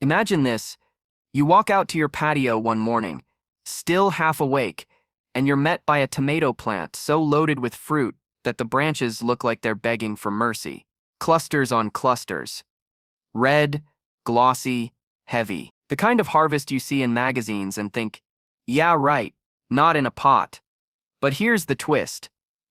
Imagine this. You walk out to your patio one morning, still half awake, and you're met by a tomato plant so loaded with fruit that the branches look like they're begging for mercy. Clusters on clusters. Red, glossy, heavy. The kind of harvest you see in magazines and think, yeah, right, not in a pot. But here's the twist.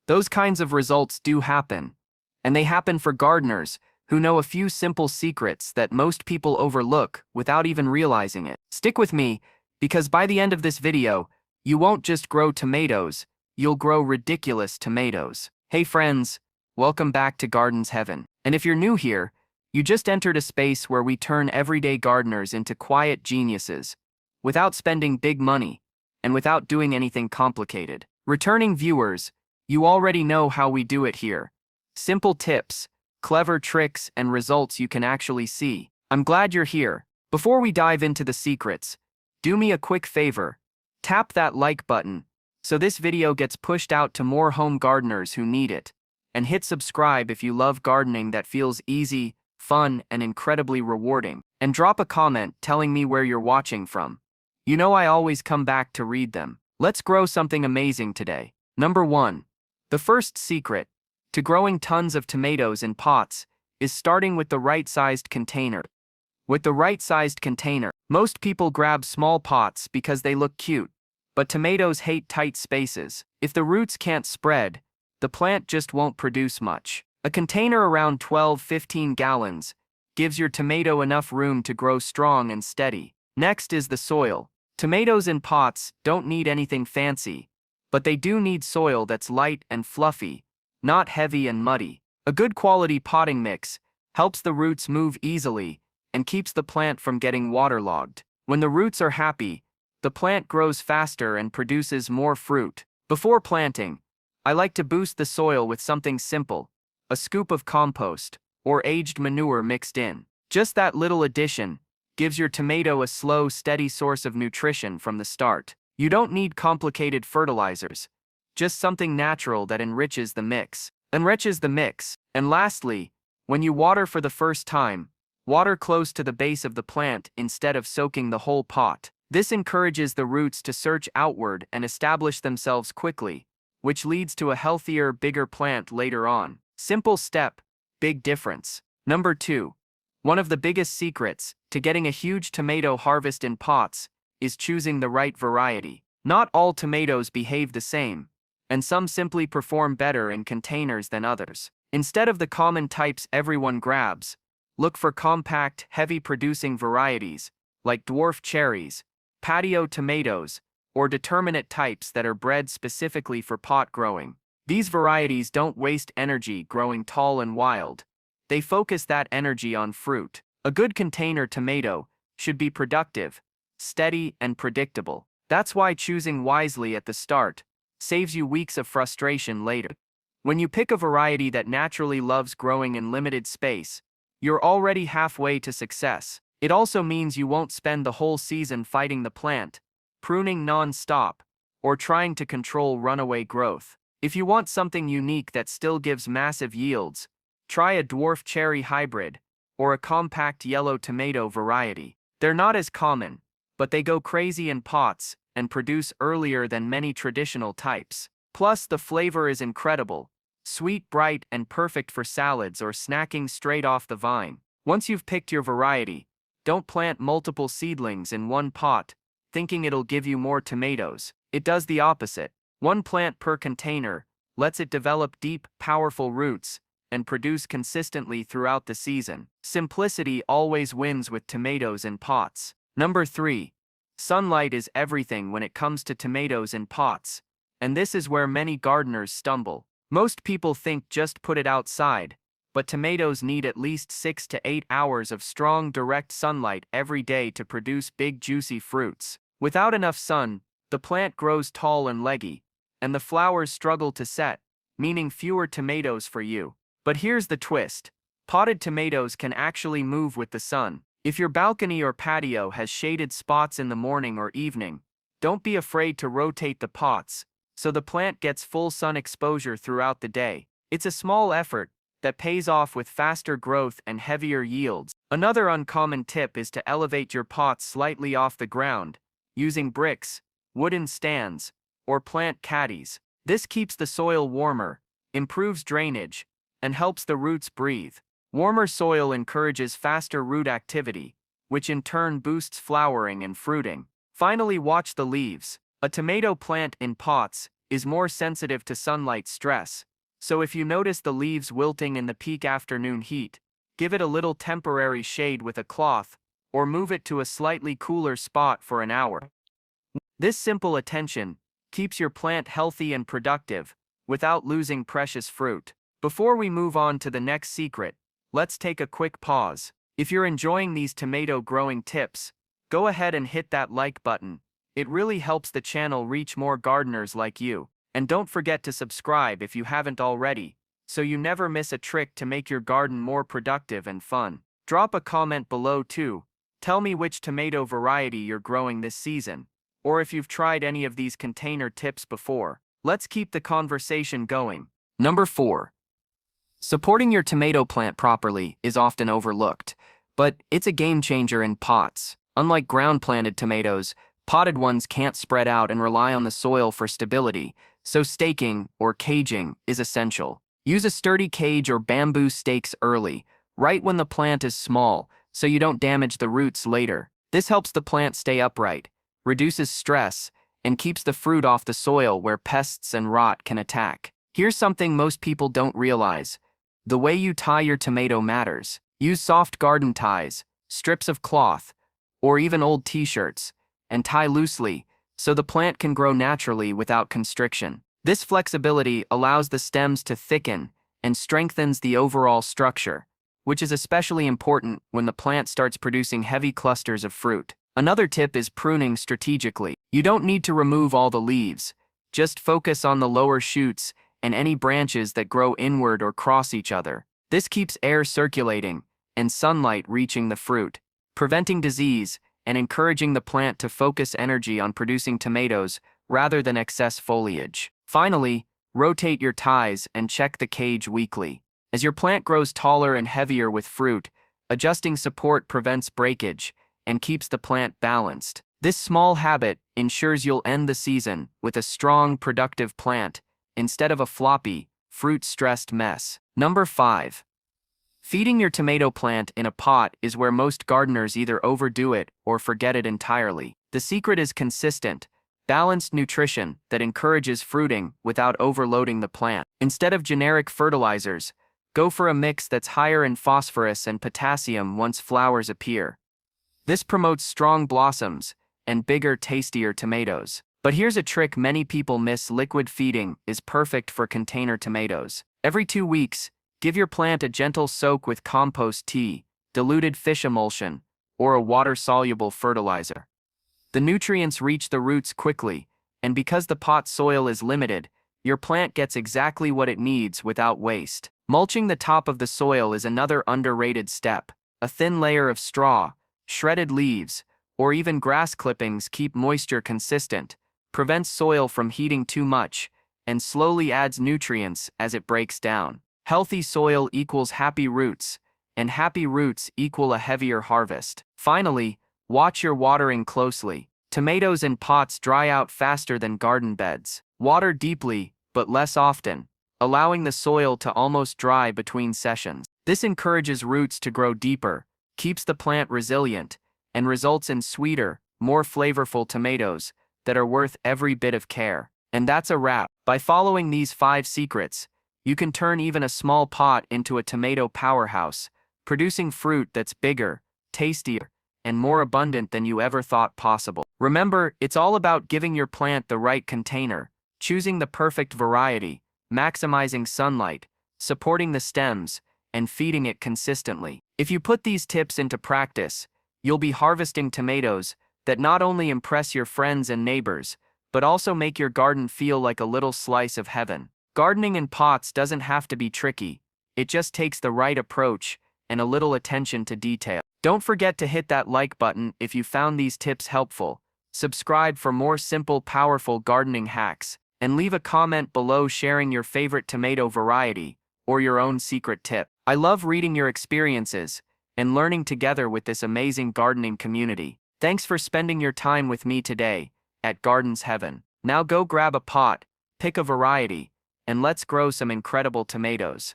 Those kinds of results do happen. And they happen for gardeners who know a few simple secrets that most people overlook without even realizing it. Stick with me, because by the end of this video, you won't just grow tomatoes, you'll grow ridiculous tomatoes. Hey friends, welcome back to Gardens Heaven. And if you're new here, you just entered a space where we turn everyday gardeners into quiet geniuses, without spending big money, and without doing anything complicated. Returning viewers, you already know how we do it here. Simple tips, clever tricks, and results you can actually see. I'm glad you're here. Before we dive into the secrets, do me a quick favor. Tap that like button so this video gets pushed out to more home gardeners who need it. And hit subscribe if you love gardening that feels easy, fun, and incredibly rewarding. And drop a comment telling me where you're watching from. You know I always come back to read them. Let's grow something amazing today. Number 1. The first secret to growing tons of tomatoes in pots is starting with the right-sized container. With the right-sized container, most people grab small pots because they look cute, but tomatoes hate tight spaces. If the roots can't spread, the plant just won't produce much. A container around 12-15 gallons gives your tomato enough room to grow strong and steady. Next is the soil. Tomatoes in pots don't need anything fancy, but they do need soil that's light and fluffy, not heavy and muddy. A good quality potting mix helps the roots move easily and keeps the plant from getting waterlogged. When the roots are happy, the plant grows faster and produces more fruit. Before planting, I like to boost the soil with something simple, a scoop of compost or aged manure mixed in. Just that little addition gives your tomato a slow, steady source of nutrition from the start. You don't need complicated fertilizers, just something natural that enriches the mix. And lastly, when you water for the first time, water close to the base of the plant instead of soaking the whole pot. This encourages the roots to surge outward and establish themselves quickly, which leads to a healthier, bigger plant later on. Simple step, big difference. Number 2. One of the biggest secrets to getting a huge tomato harvest in pots is choosing the right variety. Not all tomatoes behave the same, and some simply perform better in containers than others. Instead of the common types everyone grabs, look for compact, heavy-producing varieties like dwarf cherries, patio tomatoes, or determinate types that are bred specifically for pot growing. These varieties don't waste energy growing tall and wild. They focus that energy on fruit. A good container tomato should be productive, steady, and predictable. That's why choosing wisely at the start saves you weeks of frustration later. When you pick a variety that naturally loves growing in limited space, you're already halfway to success. It also means you won't spend the whole season fighting the plant, pruning non-stop, or trying to control runaway growth. If you want something unique that still gives massive yields, try a dwarf cherry hybrid or a compact yellow tomato variety. They're not as common, but they go crazy in pots and produce earlier than many traditional types. Plus, the flavor is incredible, sweet, bright, and perfect for salads or snacking straight off the vine. Once you've picked your variety, don't plant multiple seedlings in one pot, thinking it'll give you more tomatoes. It does the opposite. One plant per container lets it develop deep, powerful roots and produce consistently throughout the season. Simplicity always wins with tomatoes in pots. Number 3. Sunlight is everything when it comes to tomatoes in pots, and this is where many gardeners stumble. Most people think just put it outside, but tomatoes need at least 6 to 8 hours of strong, direct sunlight every day to produce big, juicy fruits. Without enough sun, the plant grows tall and leggy, and the flowers struggle to set, meaning fewer tomatoes for you. But here's the twist. Potted tomatoes can actually move with the sun. If your balcony or patio has shaded spots in the morning or evening, don't be afraid to rotate the pots so the plant gets full sun exposure throughout the day. It's a small effort that pays off with faster growth and heavier yields. Another uncommon tip is to elevate your pots slightly off the ground, using bricks, wooden stands, or plant caddies. This keeps the soil warmer, improves drainage, and helps the roots breathe. Warmer soil encourages faster root activity, which in turn boosts flowering and fruiting. Finally, watch the leaves. A tomato plant in pots is more sensitive to sunlight stress, so if you notice the leaves wilting in the peak afternoon heat, give it a little temporary shade with a cloth, or move it to a slightly cooler spot for an hour. This simple attention keeps your plant healthy and productive without losing precious fruit. Before we move on to the next secret, let's take a quick pause. If you're enjoying these tomato growing tips, go ahead and hit that like button. It really helps the channel reach more gardeners like you. And don't forget to subscribe if you haven't already, so you never miss a trick to make your garden more productive and fun. Drop a comment below too. Tell me which tomato variety you're growing this season, or if you've tried any of these container tips before. Let's keep the conversation going. Number 4. Supporting your tomato plant properly is often overlooked, but it's a game changer in pots. Unlike ground-planted tomatoes, potted ones can't spread out and rely on the soil for stability, so staking or caging is essential. Use a sturdy cage or bamboo stakes early, right when the plant is small, so you don't damage the roots later. This helps the plant stay upright, reduces stress, and keeps the fruit off the soil where pests and rot can attack. Here's something most people don't realize. The way you tie your tomato matters. Use soft garden ties, strips of cloth, or even old t-shirts, and tie loosely so the plant can grow naturally without constriction. This flexibility allows the stems to thicken and strengthens the overall structure, which is especially important when the plant starts producing heavy clusters of fruit. Another tip is pruning strategically. You don't need to remove all the leaves. Just focus on the lower shoots and any branches that grow inward or cross each other. This keeps air circulating and sunlight reaching the fruit, preventing disease and encouraging the plant to focus energy on producing tomatoes rather than excess foliage. Finally, rotate your ties and check the cage weekly. As your plant grows taller and heavier with fruit, adjusting support prevents breakage and keeps the plant balanced. This small habit ensures you'll end the season with a strong, productive plant instead of a floppy, fruit-stressed mess. Number 5. Feeding your tomato plant in a pot is where most gardeners either overdo it or forget it entirely. The secret is consistent, balanced nutrition that encourages fruiting without overloading the plant. Instead of generic fertilizers, go for a mix that's higher in phosphorus and potassium once flowers appear. This promotes strong blossoms and bigger, tastier tomatoes. But here's a trick many people miss: liquid feeding is perfect for container tomatoes. Every 2 weeks, give your plant a gentle soak with compost tea, diluted fish emulsion, or a water-soluble fertilizer. The nutrients reach the roots quickly, and because the pot soil is limited, your plant gets exactly what it needs without waste. Mulching the top of the soil is another underrated step. A thin layer of straw, shredded leaves, or even grass clippings keep moisture consistent, prevents soil from heating too much, and slowly adds nutrients as it breaks down. Healthy soil equals happy roots, and happy roots equal a heavier harvest. Finally, watch your watering closely. Tomatoes in pots dry out faster than garden beds. Water deeply, but less often, allowing the soil to almost dry between sessions. This encourages roots to grow deeper, keeps the plant resilient, and results in sweeter, more flavorful tomatoes that are worth every bit of care. And that's a wrap. By following these 5 secrets, you can turn even a small pot into a tomato powerhouse, producing fruit that's bigger, tastier, and more abundant than you ever thought possible. Remember, it's all about giving your plant the right container, choosing the perfect variety, maximizing sunlight, supporting the stems, and feeding it consistently. If you put these tips into practice, you'll be harvesting tomatoes that not only impress your friends and neighbors, but also make your garden feel like a little slice of heaven. Gardening in pots doesn't have to be tricky. It just takes the right approach and a little attention to detail. Don't forget to hit that like button if you found these tips helpful. Subscribe for more simple, powerful gardening hacks, and leave a comment below sharing your favorite tomato variety or your own secret tip. I love reading your experiences, and learning together with this amazing gardening community. Thanks for spending your time with me today at Gardens Heaven. Now go grab a pot, pick a variety, and let's grow some incredible tomatoes.